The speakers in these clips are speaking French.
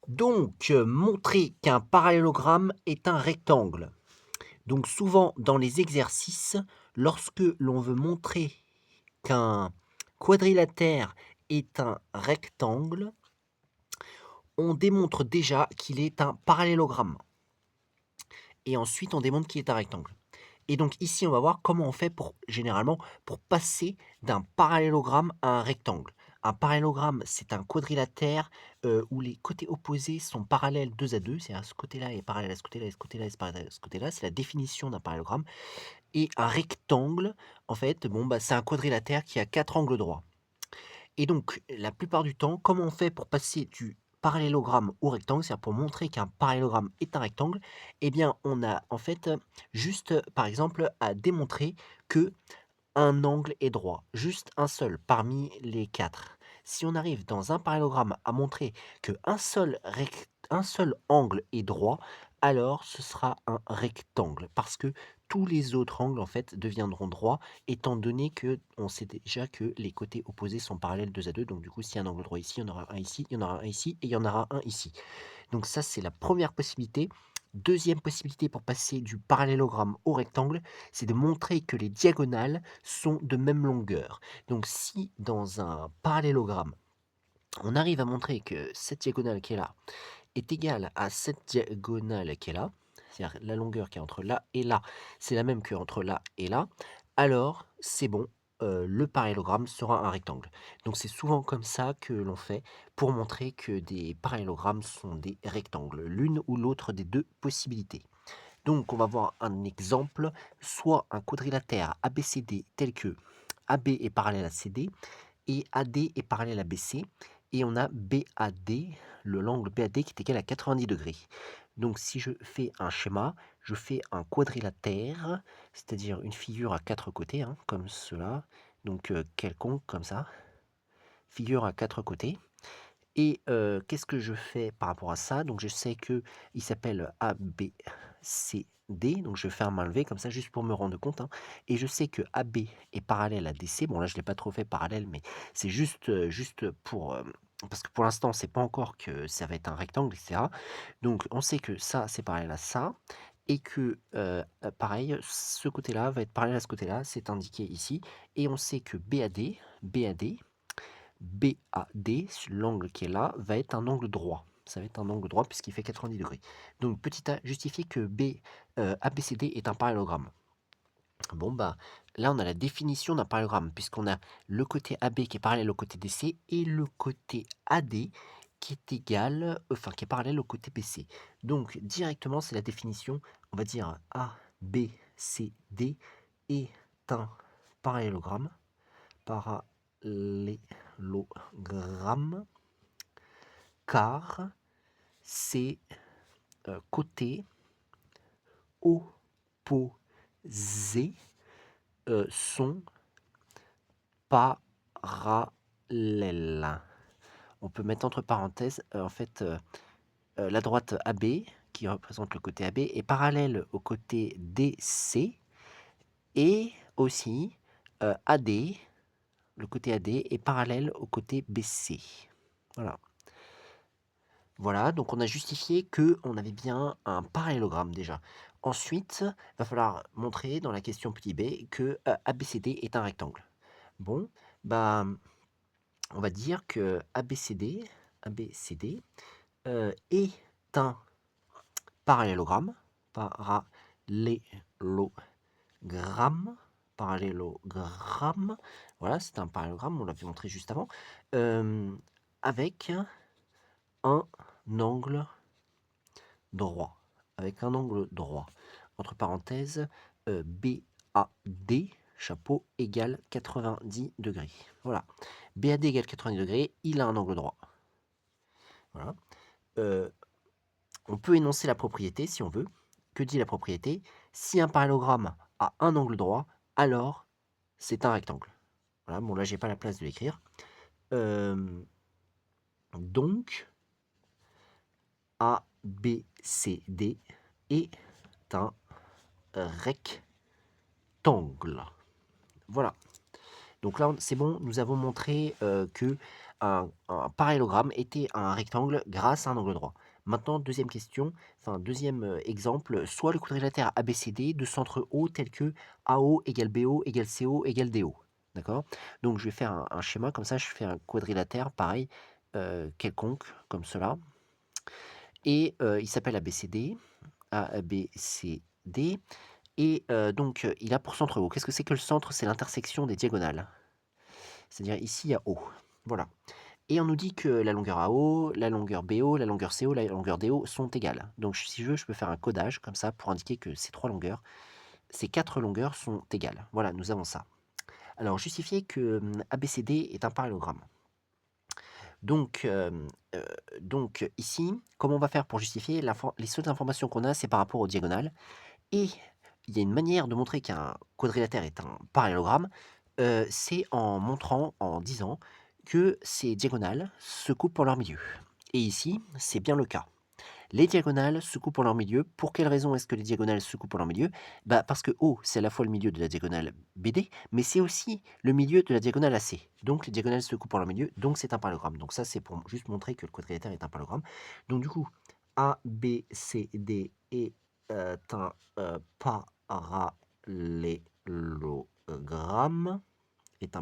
Donc, montrer qu'un parallélogramme est un rectangle. Donc souvent dans les exercices, lorsque l'on veut montrer qu'un quadrilatère est un rectangle, on démontre déjà qu'il est un parallélogramme et ensuite on démontre qu'il est un rectangle. Et donc ici, on va voir comment on fait généralement pour passer d'un parallélogramme à un rectangle. Un parallélogramme, c'est un quadrilatère où les côtés opposés sont parallèles 2 à 2, c'est-à-dire ce côté-là est parallèle à ce côté-là, et ce côté-là est parallèle à ce côté-là. C'est la définition d'un parallélogramme. Et un rectangle, en fait, bon, bah, c'est un quadrilatère qui a 4 angles droits. Et donc, la plupart du temps, comment on fait pour passer du parallélogramme au rectangle, c'est-à-dire pour montrer qu'un parallélogramme est un rectangle, eh bien, on a en fait juste, par exemple, à démontrer que un angle est droit, juste un seul parmi les 4. Si on arrive dans un parallélogramme à montrer un seul angle est droit, alors ce sera un rectangle, parce que tous les autres angles en fait deviendront droits, étant donné que on sait déjà que les côtés opposés sont parallèles 2 à 2. Donc du coup, s'il y a un angle droit ici, il y en aura un ici, il y en aura un ici, et il y en aura un ici. Donc ça, c'est la première possibilité. Deuxième possibilité pour passer du parallélogramme au rectangle, c'est de montrer que les diagonales sont de même longueur. Donc si dans un parallélogramme, on arrive à montrer que cette diagonale qui est là est égale à cette diagonale qui est là, c'est-à-dire la longueur qui est entre là et là, c'est la même que entre là et là, alors c'est bon, le parallélogramme sera un rectangle. Donc c'est souvent comme ça que l'on fait pour montrer que des parallélogrammes sont des rectangles, l'une ou l'autre des deux possibilités. Donc on va voir un exemple, soit un quadrilatère ABCD tel que AB est parallèle à CD et AD est parallèle à BC, et on a BAD, l'angle BAD qui est égal à 90 degrés. Donc si je fais un schéma, je fais un quadrilatère, c'est-à-dire une figure à 4 côtés, hein, comme cela, donc quelconque, comme ça, figure à 4 côtés. Et qu'est-ce que je fais par rapport à ça? Donc je sais que il s'appelle ABCD, donc je fais un main levée comme ça juste pour me rendre compte, hein. Et je sais que AB est parallèle à DC. Bon là, je ne l'ai pas trop fait parallèle, mais c'est juste pour, parce que pour l'instant, c'est pas encore que ça va être un rectangle, et cetera. Donc on sait que ça, c'est parallèle à ça, et que, pareil, ce côté-là va être parallèle à ce côté-là, c'est indiqué ici. Et on sait que BAD, l'angle qui est là, va être un angle droit. Ça va être un angle droit puisqu'il fait 90 degrés. Donc, petit a, justifier que ABCD est un parallélogramme. Bon, bah, là, on a la définition d'un parallélogramme, puisqu'on a le côté AB qui est parallèle au côté DC et le côté AD qui est égal, enfin, qui est parallèle au côté BC. Donc, directement, c'est la définition. On va dire ABCD est un parallélogramme. Parallélogramme, car ces côtés opposés sont parallèles. On peut mettre entre parenthèses, en fait, la droite AB, qui représente le côté AB, est parallèle au côté DC, et aussi AD, le côté AD, est parallèle au côté BC. Voilà. Voilà, donc on a justifié que on avait bien un parallélogramme déjà. Ensuite, va falloir montrer dans la question petit b que ABCD est un rectangle. Bon, bah, on va dire que ABCD est un parallélogramme, parallélogramme, parallélogramme. Voilà, c'est un parallélogramme, on l'avait montré juste avant, avec un angle droit, avec un angle droit. Entre parenthèses, BAD, chapeau, égale 90 degrés. Voilà. BAD égale 90 degrés, il a un angle droit. Voilà. On peut énoncer la propriété si on veut. Que dit la propriété? Si un parallélogramme a un angle droit, alors c'est un rectangle. Voilà, bon là j'ai pas la place de l'écrire. Donc, ABCD est un rectangle. Voilà. Donc là, c'est bon, nous avons montré que un parallélogramme était un rectangle grâce à un angle droit. Maintenant, deuxième question, enfin deuxième exemple, soit le quadrilatère ABCD de centre O tel que AO égale BO égale CO égale DO. D'accord? Donc je vais faire un schéma comme ça, je fais un quadrilatère pareil, quelconque, comme cela. Et il s'appelle ABCD, ABCD. Et donc il a pour centre O. Qu'est-ce que c'est que le centre? C'est l'intersection des diagonales. C'est-à-dire ici, il y a O. Voilà. Et on nous dit que la longueur AO, la longueur BO, la longueur CO, la longueur DO sont égales. Donc si je veux, je peux faire un codage comme ça pour indiquer que ces trois longueurs, ces quatre longueurs sont égales. Voilà, nous avons ça. Alors justifier que ABCD est un parallélogramme. Donc, ici, comment on va faire pour justifier les seules informations qu'on a, c'est par rapport aux diagonales. Et il y a une manière de montrer qu'un quadrilatère est un parallélogramme, c'est en montrant, en disant que ces diagonales se coupent pour leur milieu. Et ici, c'est bien le cas. Les diagonales se coupent pour leur milieu. Pour quelle raison est-ce que les diagonales se coupent pour leur milieu? Bah, parce que O, c'est à la fois le milieu de la diagonale BD, mais c'est aussi le milieu de la diagonale AC. Donc les diagonales se coupent pour leur milieu, donc c'est un parallélogramme. Donc ça, c'est pour juste montrer que le quadrilatère est un parallélogramme. Donc du coup, A, B, C, D est un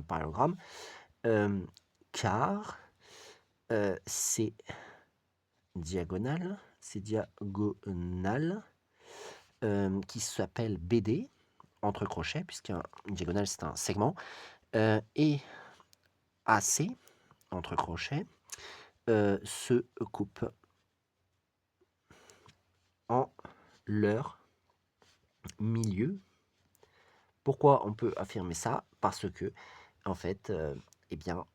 parallélogramme, car c'est diagonale, qui s'appelle BD, entre crochets, puisqu'une diagonale c'est un segment, et AC, entre crochets, se coupent en leur milieu. Pourquoi on peut affirmer ça? Parce que, en fait, eh bien,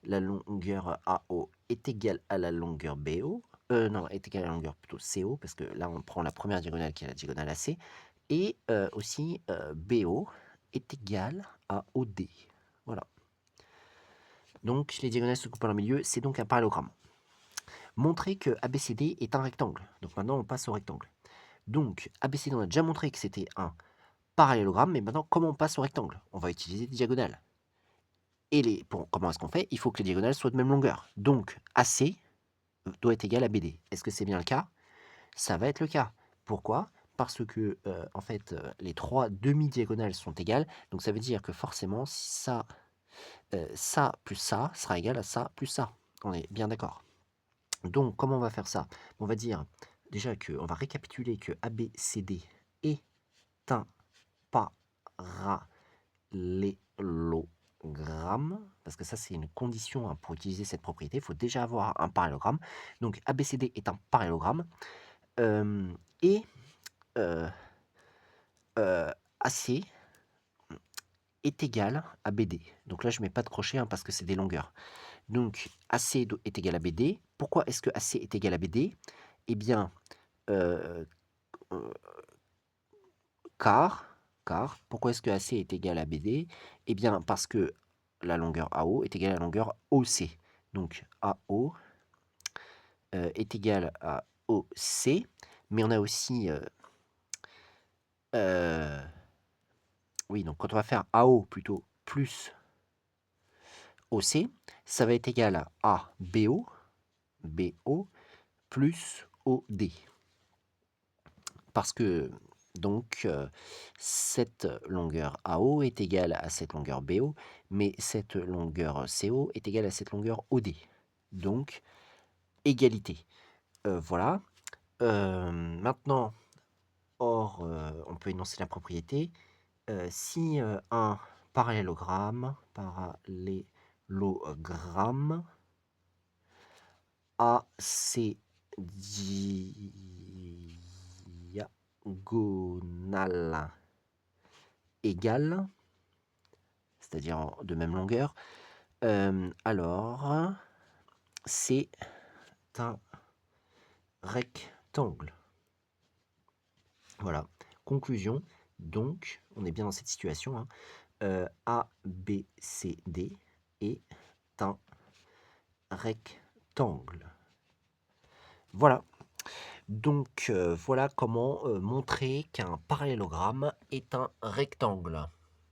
la longueur AO est égale à la longueur BO. Non, est égale à la longueur plutôt CO, parce que là, on prend la première diagonale qui est la diagonale AC. Et aussi, BO est égal à OD. Voilà. Donc, les diagonales se coupent par le milieu, c'est donc un parallélogramme. Montrer que ABCD est un rectangle. Donc maintenant, on passe au rectangle. Donc, ABCD, on a déjà montré que c'était un parallélogramme, mais maintenant, comment on passe au rectangle? On va utiliser des diagonales. Et comment est-ce qu'on fait? Il faut que les diagonales soient de même longueur. Donc, AC doit être égal à BD. Est-ce que c'est bien le cas? Ça va être le cas. Pourquoi? Parce que, en fait, les trois demi-diagonales sont égales. Donc, ça veut dire que forcément, si ça plus ça sera égal à ça plus ça. On est bien d'accord. Donc, comment on va faire ça? On va dire déjà on va récapituler que ABCD est un parallélogramme, parce que ça c'est une condition pour utiliser cette propriété, il faut déjà avoir un parallélogramme. Donc ABCD est un parallélogramme, et AC est égal à BD. Donc là je mets pas de crochet parce que c'est des longueurs. Donc AC est égal à BD. Pourquoi est-ce que AC est égal à BD? Eh bien, car, pourquoi est-ce que AC est égal à BD? Eh bien, parce que la longueur AO est égale à la longueur OC. Donc AO est égal à OC, mais on a aussi... oui, donc quand on va faire AO plutôt plus OC, ça va être égal à BO plus OD. Parce que donc cette longueur AO est égale à cette longueur BO, mais cette longueur CO est égale à cette longueur OD. Donc égalité. Voilà. Maintenant, on peut énoncer la propriété. Si un parallélogramme a ses diagonales égales, c'est-à-dire de même longueur, alors c'est un rectangle. Voilà. Conclusion. Donc, on est bien dans cette situation. Hein. ABCD est un rectangle. Voilà. Donc, voilà comment montrer qu'un parallélogramme est un rectangle.